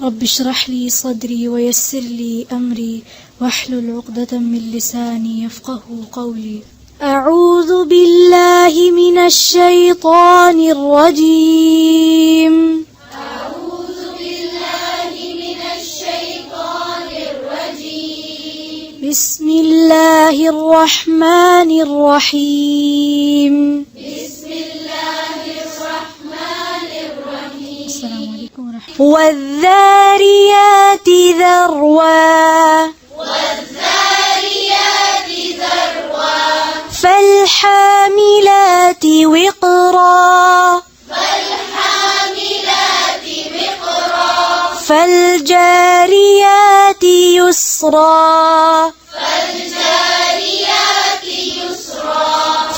رب اشرح لي صدري ويسر لي أمري واحلل عقدة من لساني يفقه قولي. أعوذ بالله من الشيطان الرجيم. أعوذ بالله من الشيطان الرجيم. بسم الله الرحمن الرحيم. بسم الله الرحمن الرحيم. السلام عليكم ورحمة الله. والذاريات ذروا. والذاريات ذروا. فالحاملات وقرا. فالحاملات وقرا. فالجاريات يسرا. فالجاريات يسرا.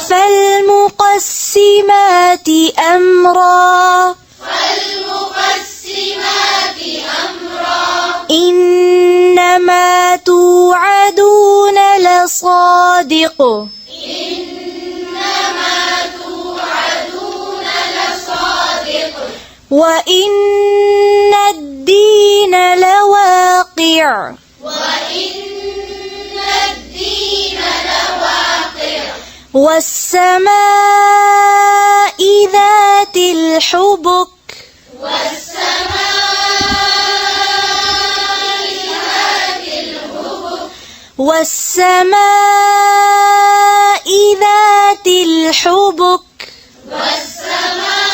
فالمقسمات أمرا. فالمقسمات أمرا. إنما توعدون لصادق. إنما توعدون لصادق. وإن الدين لواقع. وإن الدين لواقع. والسماء ذات الحبك. والسماء ذات الحبك. والسماء ذات الحبك. والسماء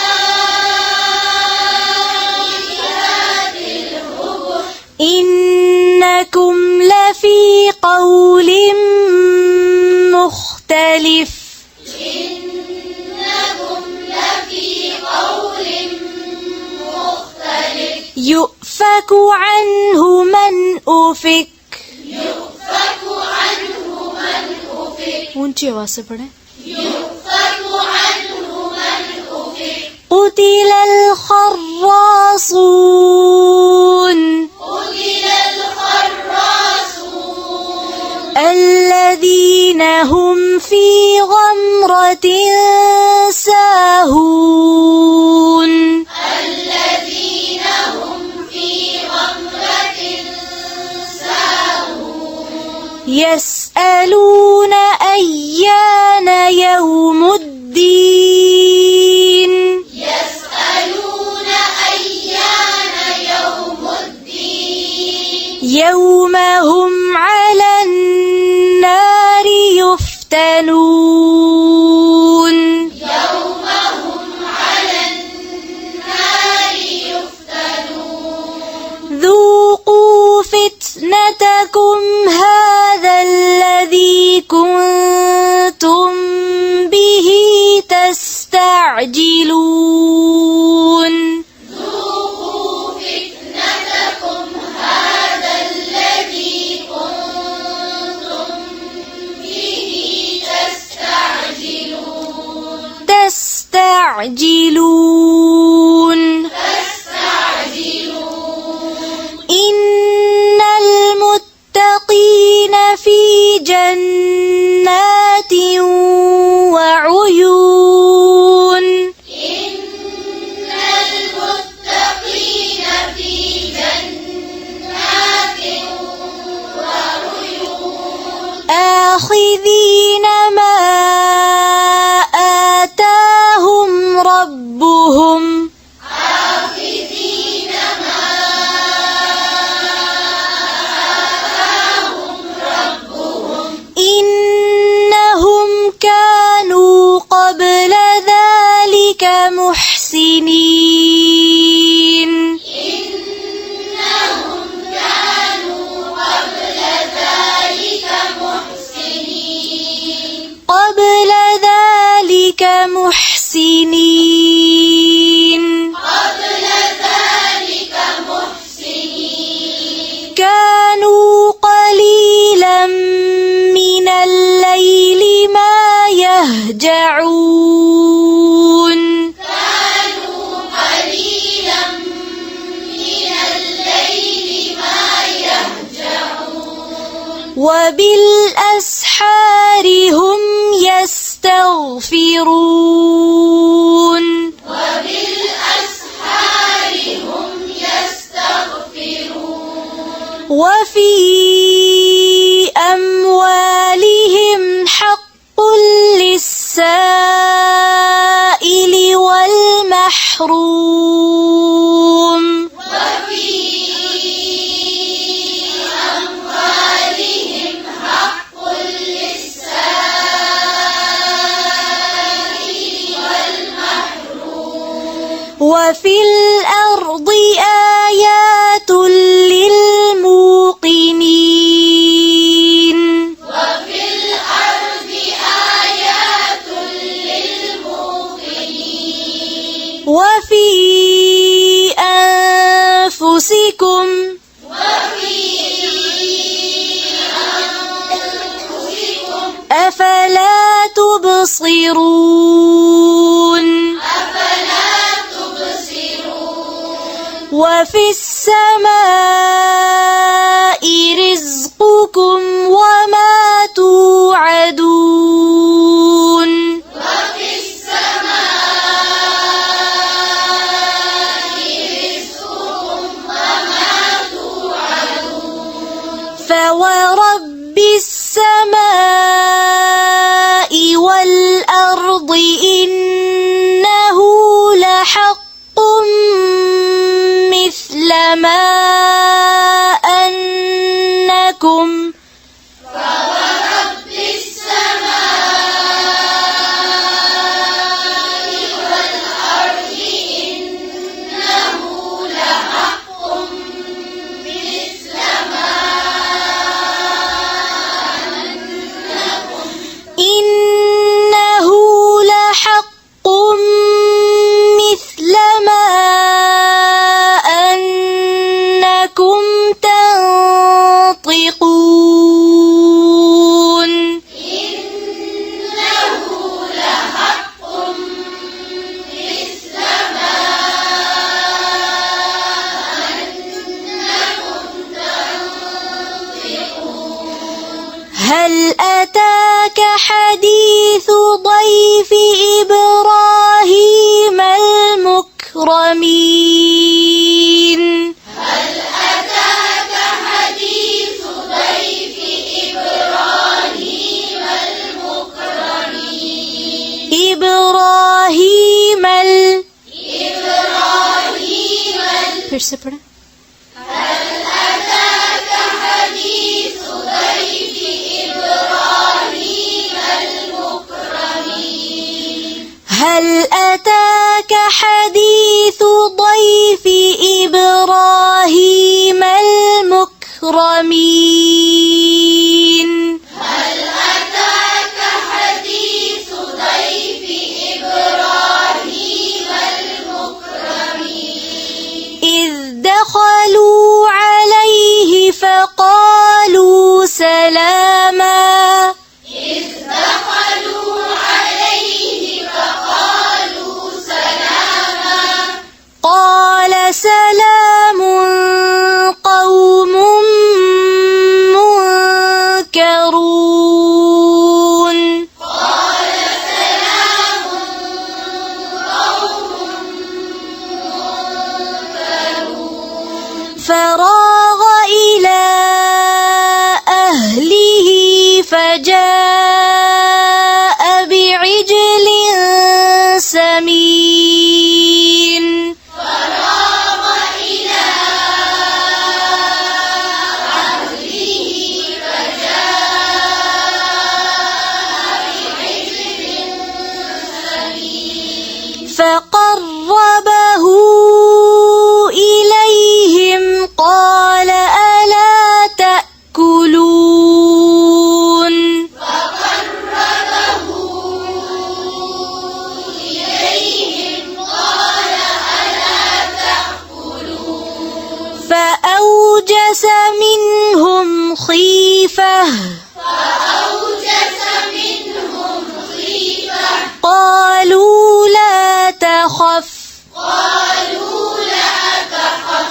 ذات الحبك. إنكم لفي قول مختلف. إنكم لفي قول مختلف. يؤفك عنه من أفك. يؤفك عنه من أفك. ऊंची आवाज से पढ़े. يؤفك عنه من أفك. قتل الخراصون. قتل الخراصون. الذين هم في غمرة ساهون. الذين هم في غمرة ساهون. يسألون أيان يوم الدين. يسألون أيان يوم الدين. يوم هم على النار يفتنون. يوم هم على النار يفتنون. ذوقوا فتنتكم هذا الذي كنتم به تستعجلون. ذوقوا فتنتكم هذا الذي كنتم به تستعجلون. تستعجلون. إن المتقين في جنات وعيون. إن المتقين في جنات وعيون. آخذين ما آتاهم ربهم. آخذين ما آتاهم ربهم. إنهم كانوا قبل ذلك محسنين. إنهم كانوا قبل ذلك محسنين. قبل ذلك محسنين. قبل ذلك محسنين. كانوا قليلا من الليل ما يهجعون. كانوا قليلا من الليل ما يهجعون. وبالأسحار هم يستغفرون. وبالأسحار هم يستغفرون. وفي الأرض آيات للموقنين وفي الأرض آيات للموقنين وفي أنفسكم أفلا تبصرون وفي السماء رزقكم وما توعدون وفي السماء رزقكم وما توعدون فورب السماء والأرض إنه لحق مثل ما أنكم فورب السماء والأرض إنه لحق مثل ما إنه لحق مثل ما أنكم تنطقون إنه لحق مثل ما أنكم تنطقون هل أتاك حديث ضيف إبراهيم المكرمين هل أتاك حديث ضيف إبراهيم المكرمين إبراهيم फिर से पढ़ें هل أتاك حديث ضيف إبراهيم المكرمين هل أتاك حديث ضيف إبراهيم المكرمين هل أتاك حديث ضيف إبراهيم المكرمين إذ دخلوا عليه فقالوا سلاما إذ دخلوا عليه فقالوا سلاما قال سلام قوم منكرون قال سلام قوم منكرون فراغ إلى أهله فجاء بعجل سمين فراغ إلى أهله فقربه إليهم قال ألا تأكلون فقربه إليهم قال ألا تأكلون فأوجس منهم خيفة فأوجس منهم خيفة قالوا لا تخف قالوا لا تخف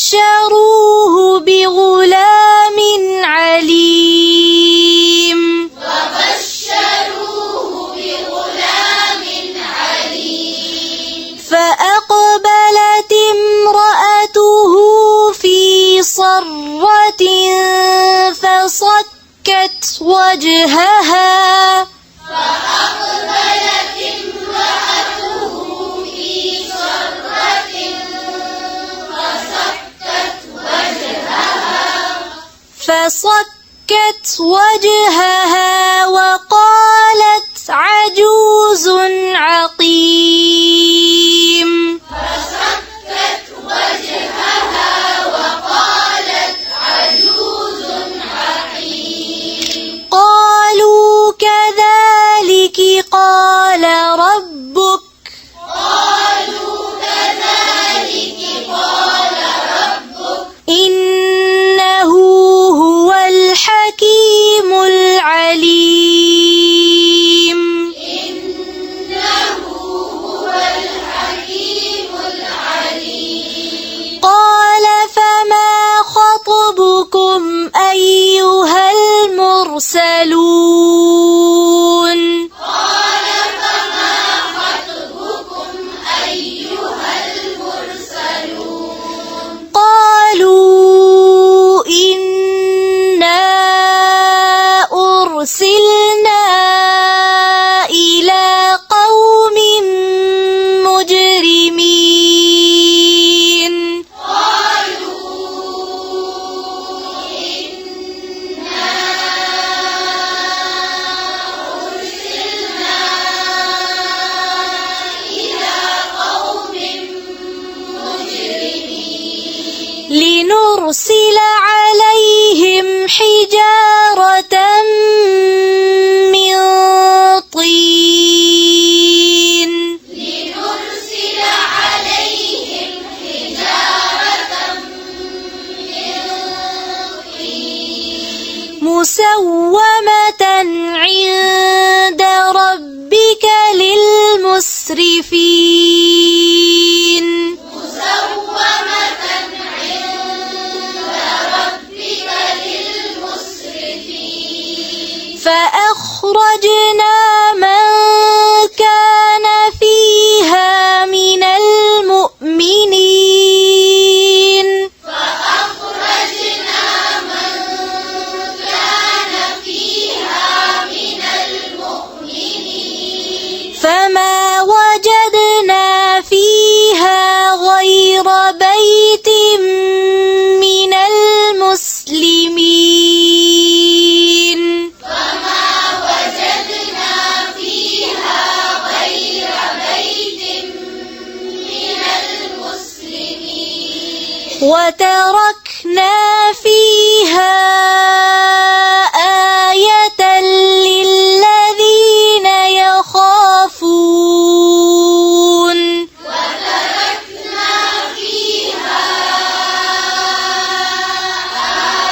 وبشروه بغلام عليم وبشروه بغلام عليم فأقبلت امرأته في صرة فصكت وجهها فأقبلت امرأته في صرة فصكت وجهها وقالت عجوز عقيم قال ربك قالوا كذلك قال ربك إنه هو الحكيم العليم إنه هو الحكيم العليم قال فما خطبكم أيها المرسلون قال فما خطبكم أيها المرسلون قالوا إنا أرسلنا إلى قوم مجرمين لنرسل عليهم حجارة من طين لنرسل عليهم حجارة من طين مسومة عند ربك للمسرفين مسومة عند ربك للمسرفين فأخرجنا من كان فيها من المؤمنين فأخرجنا من كان فيها من المؤمنين فما وجدنا فيها غير بيت من المسلمين فما وجدنا فيها غير بيت من المسلمين وتركنا فيها آية للذين يخافون وتركنا فيها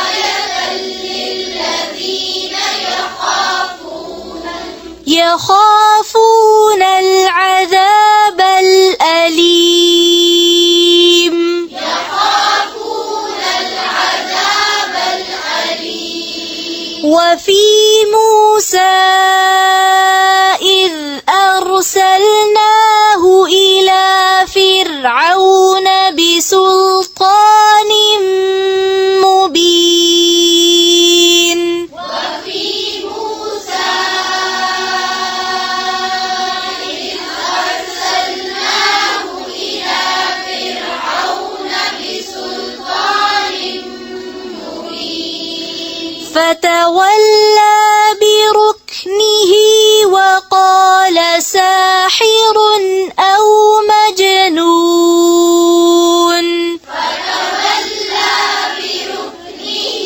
آية للذين يخافون العذاب الأليم يخافون العذاب الأليم وفي موسى إذ أرسلناه إلى فرعون بسلطان مبين وفي موسى إذ أرسلناه إلى فرعون بسلطان مبين فتولى بركنه وقال ساحر أو مجنون فتولى بركنه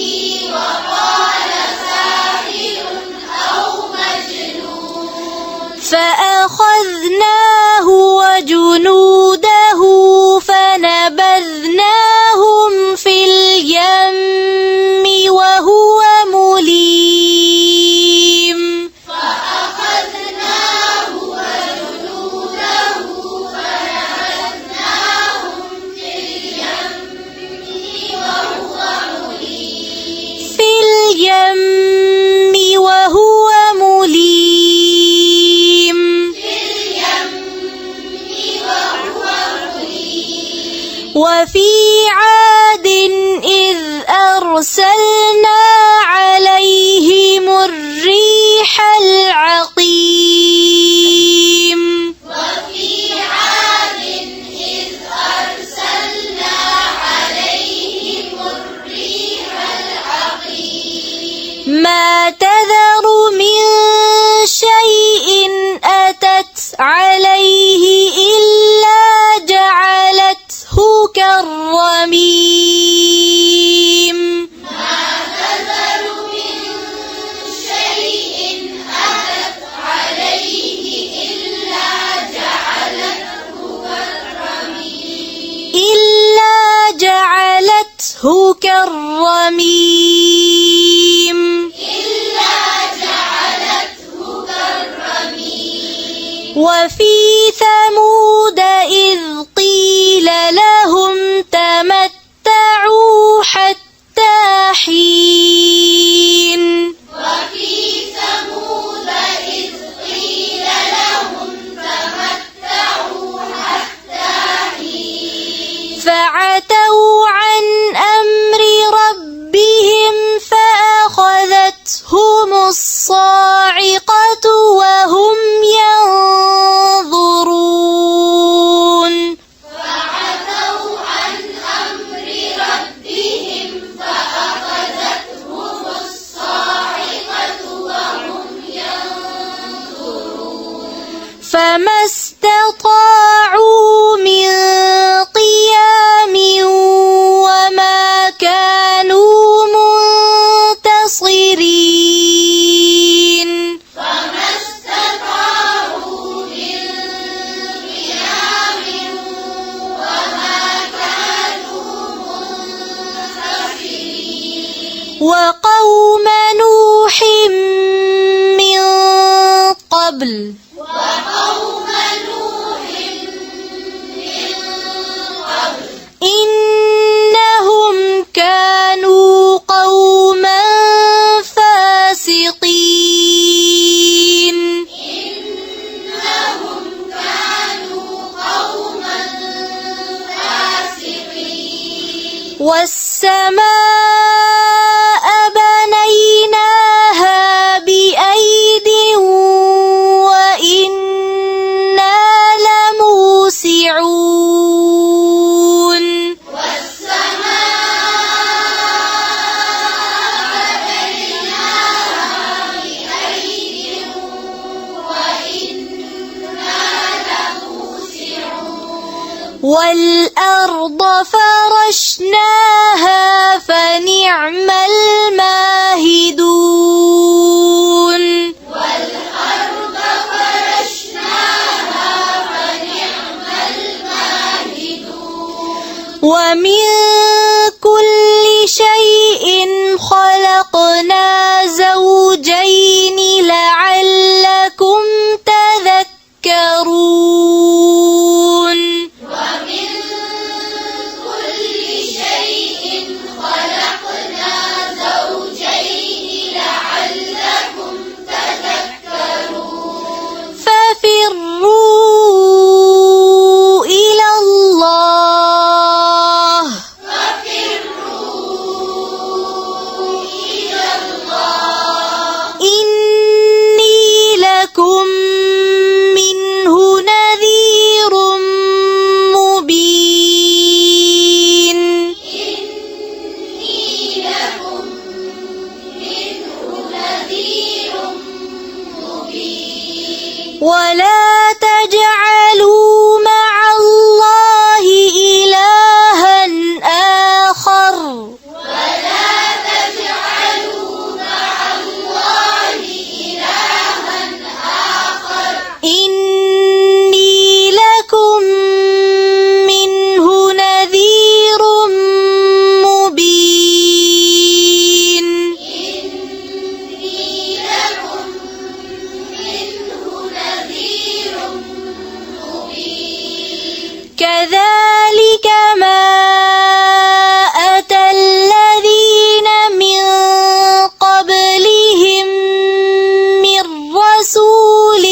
وقال ساحر أو مجنون فأخذناه وجنوده فنبذناهم في اليم وهو مليم فأخذناه وجنوده فنبذناهم في اليم وهو مليم في اليم وهو مليم في اليم وهو مليم وفي عاد إذ أرسلنا عليهم الريح العقيم وفي عاد إذ أرسلنا عليهم الريح العقيم ما تذر من شيء أتت عليه إلا جعلته كالرميم ما تذر من شيء جعلته كالرميم وفي ثمود إذ قيل لهم تمتعوا حتى حين فعتوا عن أمر ربهم فأخذتهم الصاعقة وهم ينظرون فما استطاعوا من قيام وما كانوا منتصرين وقوم نوح من قبل إنهم كانوا قوما فاسقين والسماء بنيناها بأيد وإنا لموسعون والأرض فرشناها فنعم الماهدون ومن كل شيء خلقنا زوجين لعلكم تذكرون ففروا إلى الله إني لكم منه نذير مبين ولا تجعلوا مع الله إلها آخر إني لكم منه نذير مبين كذلك ما أتى الذين من قبلهم من رسول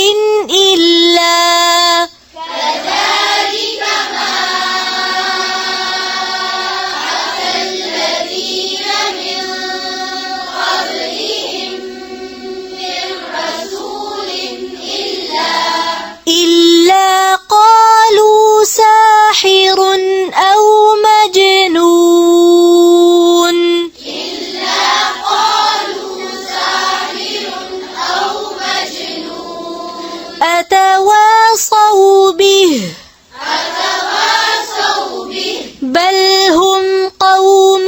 إلا قالوا ساحر أو مجنون أتواصوا به بل هم قوم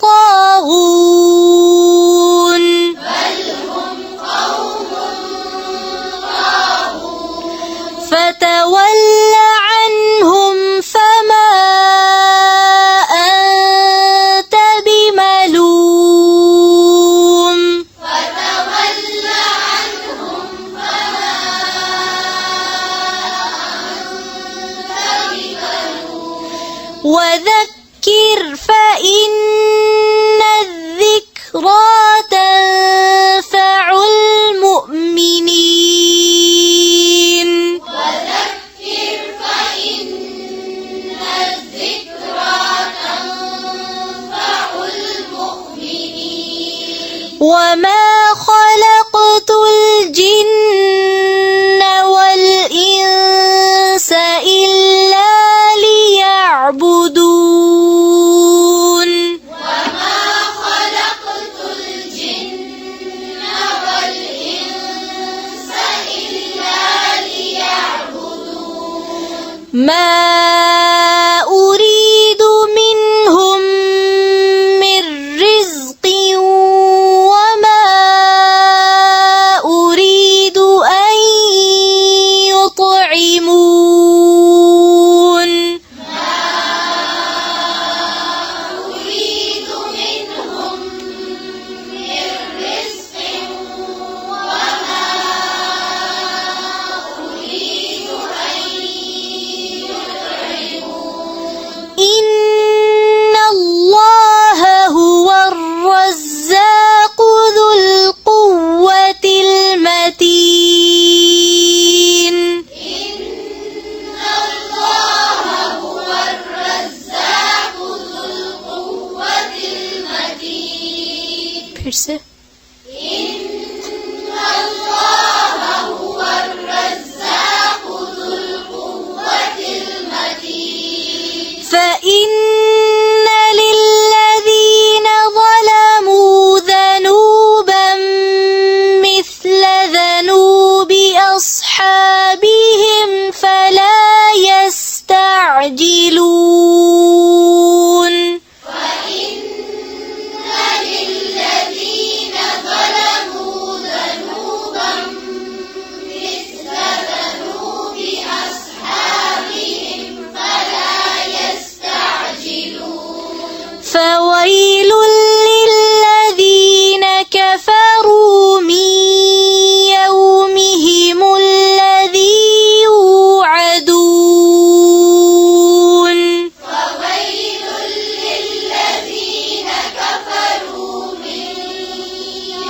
طاغون فتول عنهم فما وذكر فإن الذكرى تنفع المؤمنين. وذكر فإن الذكرى تنفع المؤمنين. وما خلقت الجن والإنس إلا ليعبدون. وما خلقت الجن والإنس إلا ليعبدون. ما أريد منهم من رزق وما أريد أن يطعمون. أريد منهم من رزق وما أريد أن يطعمون. إن الله هو الرزاق ذو القوة المتين. إن الله هو الرزاق ذو القوة المتين. फिर से إن الله هو الرزاق ذو القوة المتين. فإن للذين ظلموا ذنوبا مثل ذنوب أصحابهم فلا يستعجلون. فإن للذين ظلموا ذنوبا مثل ذنوب أصحابهم فلا يستعجلون. فويل للذين كفروا من يومهم الذي يوعدون. فويل للذين كفروا من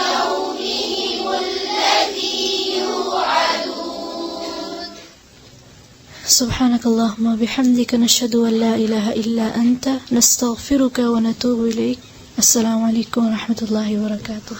يومهم الذي يوعدون. سبحانك اللهم وبحمدك نشهد أن لا إله إلا أنت نستغفرك ونتوب إليك. السلام عليكم ورحمة الله وبركاته.